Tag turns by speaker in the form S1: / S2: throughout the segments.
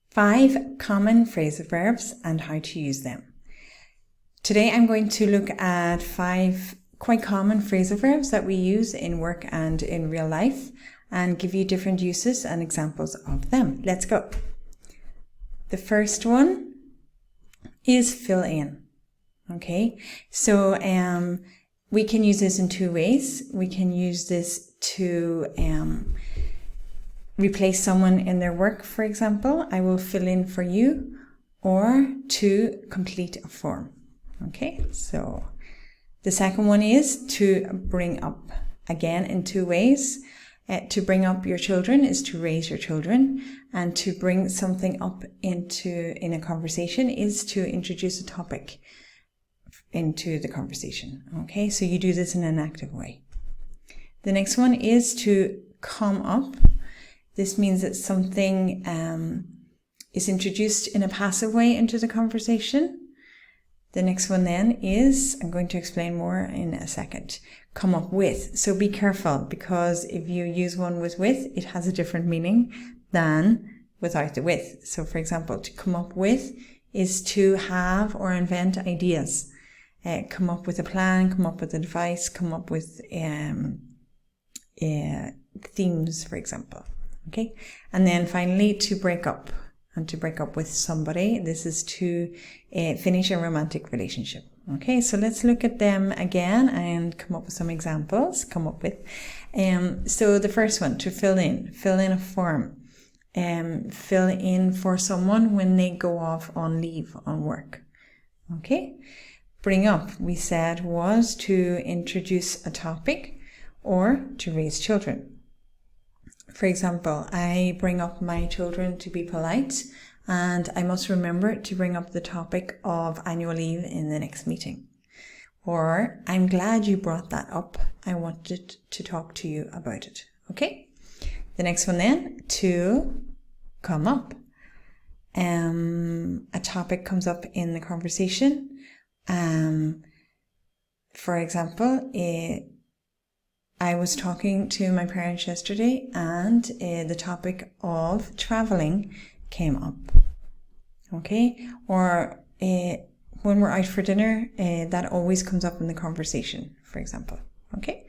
S1: 5 common phrasal verbs and how to use them. Today I'm going to look at 5 quite common phrasal verbs that we use in work and in real life and give you different uses and examples of them. Let's go. The first one is fill in. Okay, so we can use this in 2 ways. We can use this to replace someone in their work, for example. I will fill in for you, or to complete a form. Okay, so the second one is to bring up, again in 2 ways. To bring up your children is to raise your children, and to bring something up in a conversation is to introduce a topic into the conversation. Okay, so you do this in an active way. The next one is to come up. This means that something is introduced in a passive way into the conversation. The next one then is, I'm going to explain more in a second, come up with. So be careful, because if you use one with, it has a different meaning than without the with. So for example, to come up with is to have or invent ideas. Come up with a plan, come up with a device, come up with themes, for example. Okay, and then finally to break up, and to break up with somebody. This is to finish a romantic relationship. Okay, so let's look at them again and come up with some examples. Come up with. So the first one, to fill in a form, fill in for someone when they go off on leave on work. Okay, bring up, we said, was to introduce a topic or to raise children. For example, I bring up my children to be polite, and I must remember to bring up the topic of annual leave in the next meeting. Or, I'm glad you brought that up. I wanted to talk to you about it. Okay? The next one then, to come up. A topic comes up in the conversation. For example, I was talking to my parents yesterday, and the topic of traveling came up. Okay? Or when we're out for dinner, that always comes up in the conversation, for example. Okay?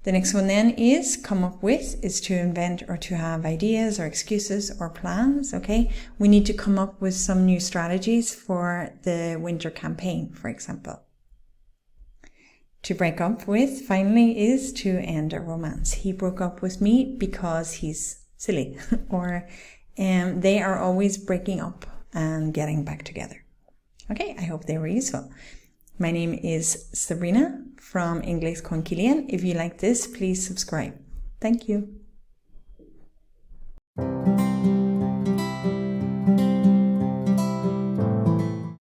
S1: The next one then is come up with, is to invent or to have ideas or excuses or plans. Okay? We need to come up with some new strategies for the winter campaign, for example. To break up with, finally, is to end a romance. He broke up with me because he's silly. Or they are always breaking up and getting back together. Okay, I hope they were useful. My name is Sabrina from Inglés con Kilian. If you like this, please subscribe. Thank you.